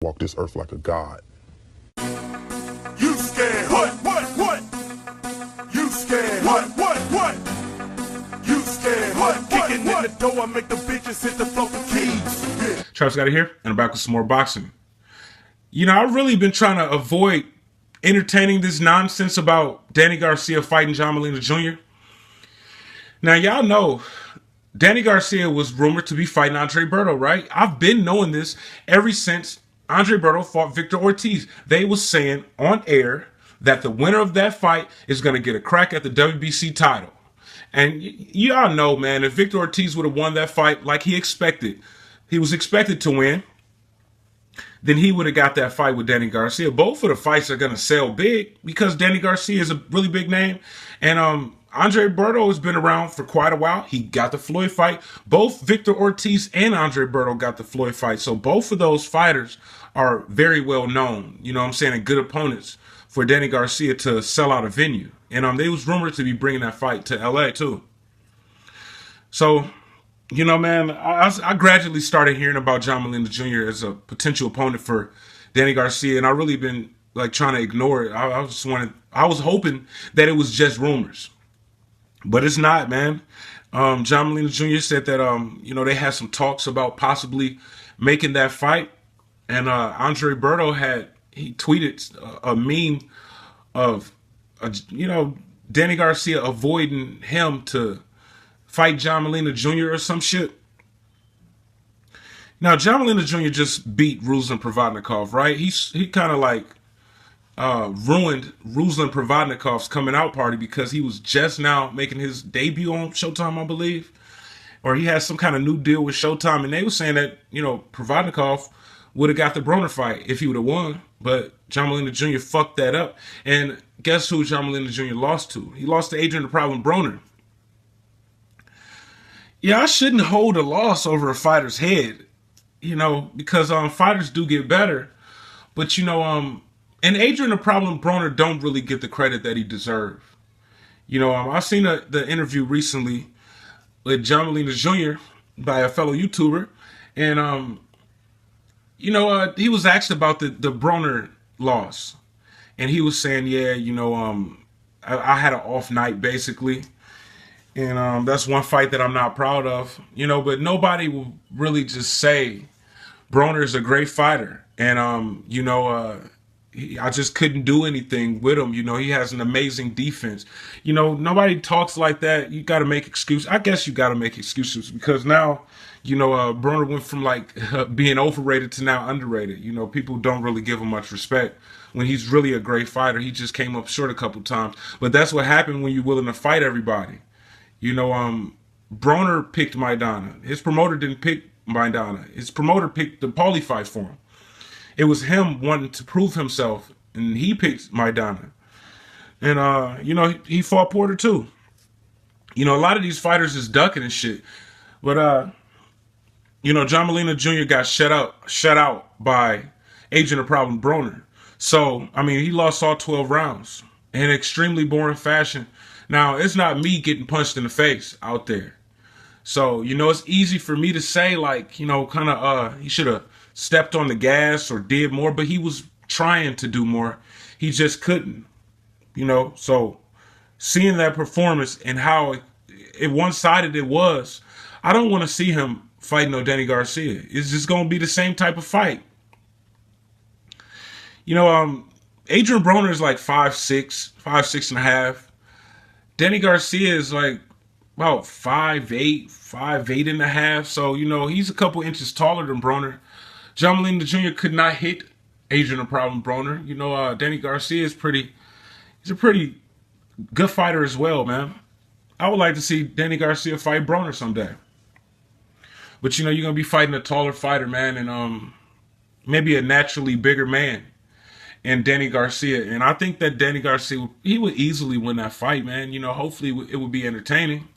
walk this earth like a god. You scared? What? You scared? What? You scared? What? Kicking in the door, I make the bitches hit the floor for keys. Yeah. Travis got it here, and I'm back with some more boxing. You know, I've really been trying to avoid entertaining this nonsense about Danny Garcia fighting John Molina Jr. Now, y'all know Danny Garcia was rumored to be fighting Andre Berto, right? I've been knowing this ever since Andre Berto fought Victor Ortiz. They was saying on air that the winner of that fight is going to get a crack at the WBC title. And y'all know, man, if Victor Ortiz would have won that fight like he expected, he was expected to win, then he would have got that fight with Danny Garcia. Both of the fights are going to sell big because Danny Garcia is a really big name. And Andre Berto has been around for quite a while. He got the Floyd fight. Both Victor Ortiz and Andre Berto got the Floyd fight. So both of those fighters are very well known, you know what I'm saying, and good opponents for Danny Garcia to sell out a venue. And they was rumored to be bringing that fight to LA too. So, you know, man, I gradually started hearing about John Molina Jr. as a potential opponent for Danny Garcia, and I really been like trying to ignore it. I was hoping that it was just rumors, but it's not, man. John Molina Jr. said that you know, they had some talks about possibly making that fight, and Andre Berto he tweeted a meme of you know, Danny Garcia avoiding him to fight John Molina Jr. or some shit. Now, John Molina Jr. just beat Ruslan Provodnikov, right? He kind of like ruined Ruslan Provodnikov's coming out party because he was just now making his debut on Showtime, I believe. Or he had some kind of new deal with Showtime, and they were saying that, you know, Provodnikov would have got the Broner fight if he would have won. But John Molina Jr. fucked that up. And guess who John Molina Jr. lost to? He lost to Adrian the Problem Broner. Yeah, I shouldn't hold a loss over a fighter's head, you know, because fighters do get better. But, you know, and Adrian the Problem Broner don't really get the credit that he deserves. You know, I've seen the interview recently with John Molina Jr. by a fellow YouTuber. And, you know, he was asked about the Broner loss. And he was saying, yeah, you know, I had an off night, basically. And that's one fight that I'm not proud of, you know, but nobody will really just say Broner is a great fighter. And, you know, I just couldn't do anything with him. You know, he has an amazing defense. You know, nobody talks like that. You got to make excuses. I guess you got to make excuses because now, you know, Broner went from like being overrated to now underrated. You know, people don't really give him much respect when he's really a great fighter. He just came up short a couple times. But that's what happened when you're willing to fight everybody. You know, Broner picked Maidana. His promoter didn't pick Maidana. His promoter picked the Paulie fight for him. It was him wanting to prove himself, and he picked Maidana. And, you know, he fought Porter too. You know, a lot of these fighters is ducking and shit. But, you know, John Molina Jr. got shut out by Adrian the Problem Broner. So, I mean, he lost all 12 rounds in extremely boring fashion. Now, it's not me getting punched in the face out there. So, you know, it's easy for me to say, like, you know, kind of, he should have stepped on the gas or did more, but he was trying to do more. He just couldn't, you know. So, seeing that performance and how one-sided it was, I don't want to see him fighting no Danny Garcia. It's just going to be the same type of fight. You know, Adrian Broner is like 5'6", 5'6.5". Danny Garcia is like about 5'8", 5'8.5". So, you know, he's a couple inches taller than Broner. John Molina Jr. could not hit Adrian the Problem Broner. You know, Danny Garcia is he's a pretty good fighter as well, man. I would like to see Danny Garcia fight Broner someday. But, you know, you're going to be fighting a taller fighter, man, and maybe a naturally bigger man. And Danny Garcia. And I think that Danny Garcia, he would easily win that fight, man. You know, hopefully it would be entertaining.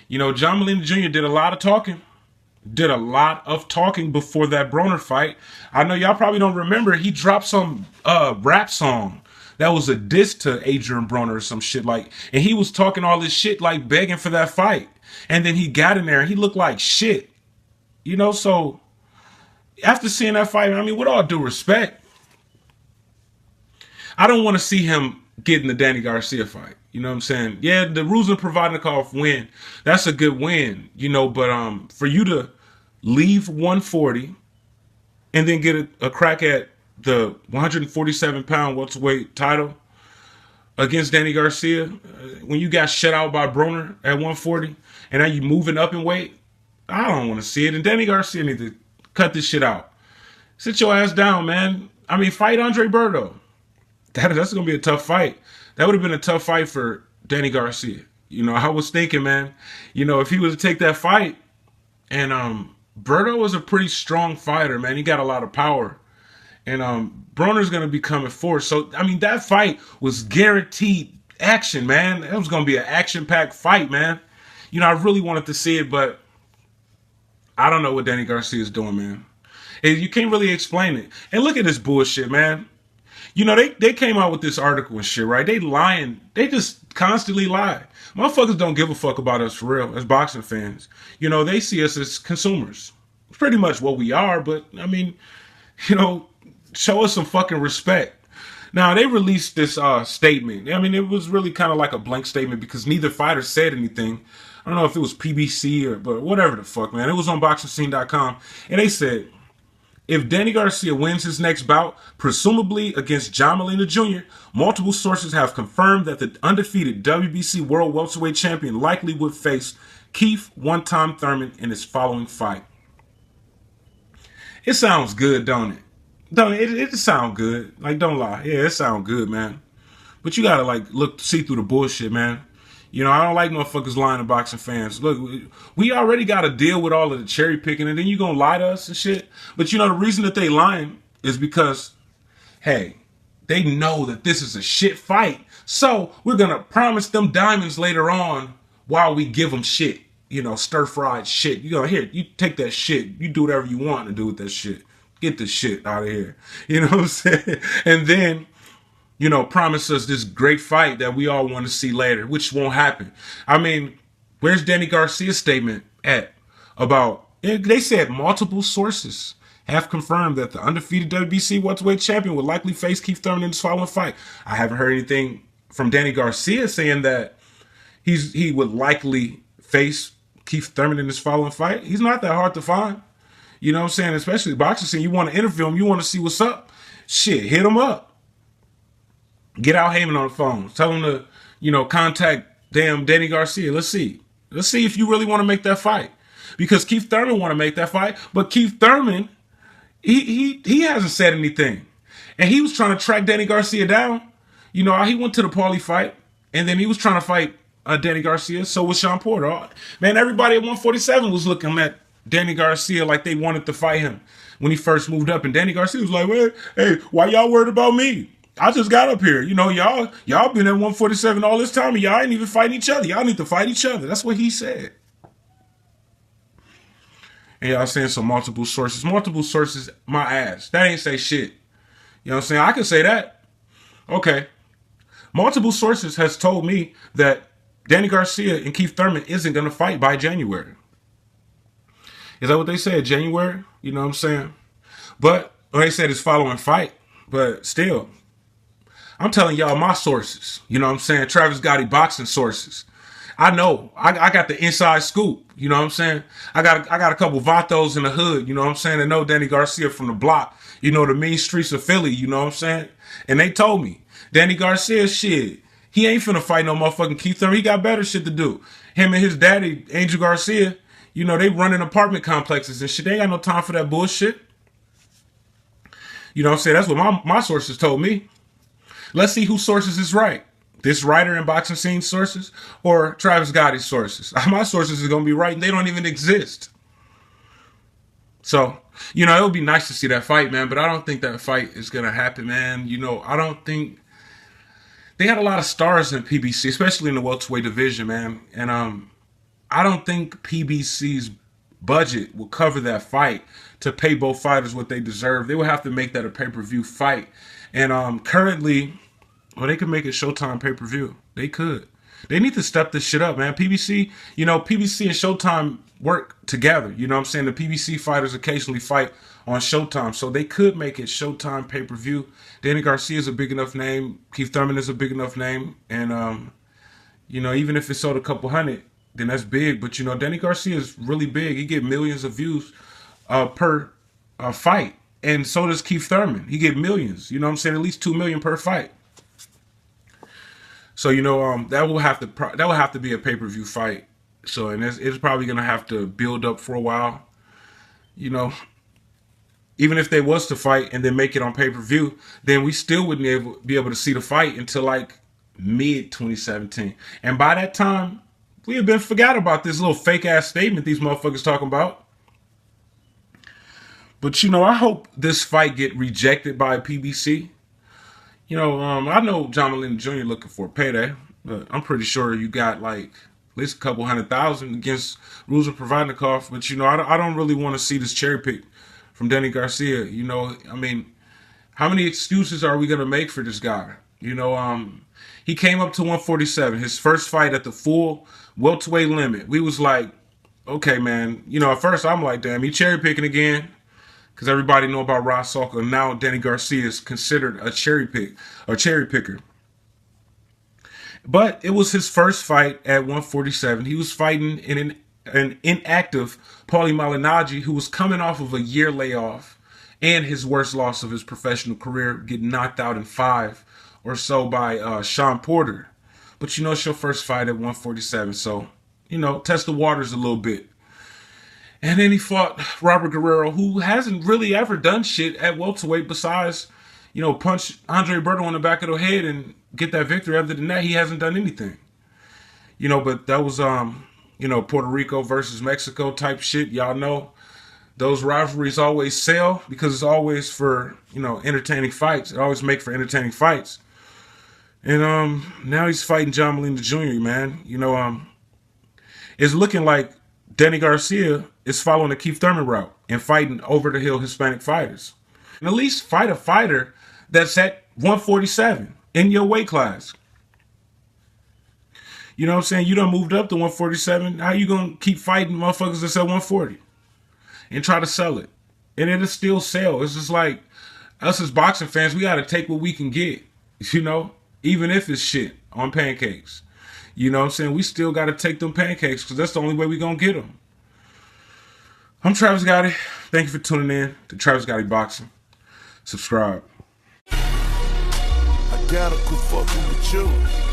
You know, John Molina Jr. did a lot of talking. Did a lot of talking before that Broner fight. I know y'all probably don't remember. He dropped some rap song that was a diss to Adrian Broner or some shit like. And he was talking all this shit like begging for that fight. And then he got in there and he looked like shit. You know, so After seeing that fight, I mean, with all due respect, I don't want to see him getting the Danny Garcia fight. You know what I'm saying? Yeah, the Ruzin Provodnikov win, that's a good win, you know, but for you to leave 140 and then get a crack at the 147-pound welterweight title against Danny Garcia, when you got shut out by Broner at 140, and now you moving up in weight, I don't want to see it. And Danny Garcia need to cut this shit out. Sit your ass down, man. I mean, fight Andre Berto. That's going to be a tough fight. That would have been a tough fight for Danny Garcia. You know, I was thinking, man, you know, if he was to take that fight, and Berto was a pretty strong fighter, man. He got a lot of power. And Broner's going to be coming forth. So, I mean, that fight was guaranteed action, man. It was going to be an action-packed fight, man. You know, I really wanted to see it, but I don't know what Danny Garcia is doing, man. And you can't really explain it. And look at this bullshit, man. You know, they came out with this article and shit, right? They lying. They just constantly lie. Motherfuckers don't give a fuck about us for real as boxing fans. You know, they see us as consumers. It's pretty much what we are, but, I mean, you know, show us some fucking respect. Now, they released this statement. I mean, it was really kind of like a blank statement because neither fighter said anything. I don't know if it was PBC but whatever the fuck, man. It was on BoxingScene.com. And they said, if Danny Garcia wins his next bout, presumably against John Molina Jr., multiple sources have confirmed that the undefeated WBC World Welterweight Champion likely would face Keith one-time Thurman in his following fight. It sounds good, don't it? Don't it? It sounds good. Like, don't lie. Yeah, it sounds good, man. But you gotta, like, see through the bullshit, man. You know, I don't like motherfuckers lying to boxing fans. Look, we already got to deal with all of the cherry picking, and then you going to lie to us and shit. But, you know, the reason that they lying is because, hey, they know that this is a shit fight. So we're going to promise them diamonds later on while we give them shit. You know, stir-fried shit. You go, here, you take that shit. You do whatever you want to do with that shit. Get the shit out of here. You know what I'm saying? And then, you know, promise us this great fight that we all want to see later, which won't happen. I mean, where's Danny Garcia's statement at about, they said multiple sources have confirmed that the undefeated WBC welterweight champion would likely face Keith Thurman in his following fight. I haven't heard anything from Danny Garcia saying that he would likely face Keith Thurman in his following fight. He's not that hard to find. You know what I'm saying? Especially boxing scene. You want to interview him. You want to see what's up. Shit, hit him up. Get Al Heyman on the phone. Tell him to, you know, contact damn Danny Garcia. Let's see. Let's see if you really want to make that fight. Because Keith Thurman want to make that fight. But Keith Thurman, he hasn't said anything. And he was trying to track Danny Garcia down. You know, he went to the Paulie fight. And then he was trying to fight Danny Garcia. So was Sean Porter. Man, everybody at 147 was looking at Danny Garcia like they wanted to fight him when he first moved up. And Danny Garcia was like, well, hey, why y'all worried about me? I just got up here. You know, y'all been at 147 all this time and y'all ain't even fighting each other. Y'all need to fight each other. That's what he said. And y'all saying some multiple sources. Multiple sources, my ass. That ain't say shit. You know what I'm saying? I can say that. Okay. Multiple sources has told me that Danny Garcia and Keith Thurman isn't going to fight by January. Is that what they said? January? You know what I'm saying? But, well, they said his following fight. But still, I'm telling y'all my sources. You know what I'm saying? Travis Gotti boxing sources. I know. I got the inside scoop. You know what I'm saying? I got a couple vatos in the hood. You know what I'm saying? They know Danny Garcia from the block. You know, the mean streets of Philly. You know what I'm saying? And they told me, Danny Garcia, shit, he ain't finna fight no motherfucking Keith Thurman. He got better shit to do. Him and his daddy, Angel Garcia, you know, they running apartment complexes and shit. They ain't got no time for that bullshit. You know what I'm saying? That's what my sources told me. Let's see whose sources is right. This writer and boxing scene sources or Travis Gotti's sources. My sources is going to be right and they don't even exist. So, you know, it would be nice to see that fight, man, but I don't think that fight is going to happen, man. You know, I don't think they had a lot of stars in PBC, especially in the welterweight division, man. And I don't think PBC's budget will cover that fight to pay both fighters what they deserve. They would have to make that a pay-per-view fight. And currently, well, they could make it Showtime pay-per-view. They could. They need to step this shit up, man. PBC, you know, PBC and Showtime work together. You know what I'm saying? The PBC fighters occasionally fight on Showtime. So they could make it Showtime pay-per-view. Danny Garcia is a big enough name. Keith Thurman is a big enough name. And, you know, even if it sold a couple hundred, then that's big. But, you know, Danny Garcia is really big. He get millions of views per fight. And so does Keith Thurman. He get millions. You know what I'm saying? At least 2 million per fight. So, you know, that will have to be a pay-per-view fight. So, and it's probably going to have to build up for a while. You know, even if they was to fight and then make it on pay-per-view, then we still wouldn't be able to see the fight until like mid-2017. And by that time, we have been forgot about this little fake-ass statement these motherfuckers talking about. But, you know, I hope this fight get rejected by PBC. You know, I know John Molina Jr. looking for a payday, but I'm pretty sure you got like at least a couple 100,000 against Rules of Provodnikov. But, you know, I don't really want to see this cherry pick from Danny Garcia. You know, I mean, how many excuses are we going to make for this guy? You know, he came up to 147, his first fight at the full welterweight limit. We was like, okay, man. You know, at first I'm like, damn, he cherry picking again. Because everybody know about Ross Salka, and now Danny Garcia is considered a cherry picker. But it was his first fight at 147. He was fighting in an inactive Paulie Malignaggi, who was coming off of a year layoff and his worst loss of his professional career, getting knocked out in 5 or so by Sean Porter. But, you know, it's your first fight at 147, so, you know, test the waters a little bit. And then he fought Robert Guerrero, who hasn't really ever done shit at welterweight besides, you know, punch Andre Berto on the back of the head and get that victory. Other than that, he hasn't done anything. You know, but that was, you know, Puerto Rico versus Mexico type shit. Y'all know those rivalries always sell because it's always for, you know, entertaining fights. It always make for entertaining fights. And now he's fighting John Molina Jr., man. You know, it's looking like Danny Garcia is following the Keith Thurman route and fighting over-the-hill Hispanic fighters. And at least fight a fighter that's at 147 in your weight class. You know what I'm saying? You done moved up to 147. How you going to keep fighting motherfuckers that's at 140 and try to sell it? And it'll still sell. It's just like us as boxing fans, we got to take what we can get, you know, even if it's shit on pancakes. You know what I'm saying? We still got to take them pancakes because that's the only way we going to get them. I'm Travis Gotti. Thank you for tuning in to Travis Gotti Boxing. Subscribe. I gotta quit fucking with you.